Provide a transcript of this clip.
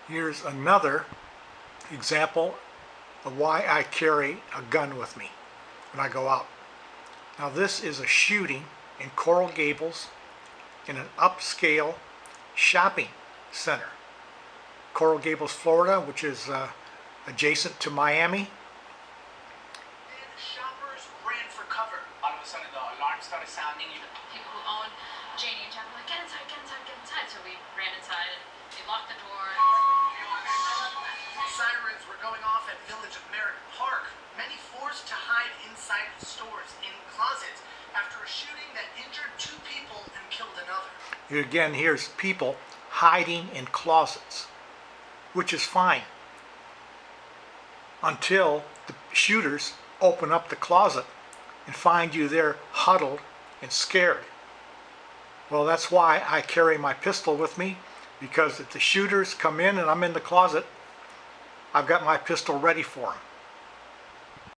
Here's another example of why I carry a gun with me when I go out. Now this is a shooting in Coral Gables in an upscale shopping center. Coral Gables, Florida, which is adjacent to Miami. And shoppers ran for cover. All of a sudden the alarm started sounding. People who own Janie and Jack were like, get inside, get inside, get inside. So we ran inside and we locked the door. Sirens were going off at Village of Merritt Park. Many forced to hide inside stores in closets after a shooting that injured 2 people and killed another. Here again, here's people hiding in closets, which is fine until the shooters open up the closet and find you there huddled and scared. Well, that's why I carry my pistol with me, because if the shooters come in and I'm in the closet, I've got my pistol ready for them.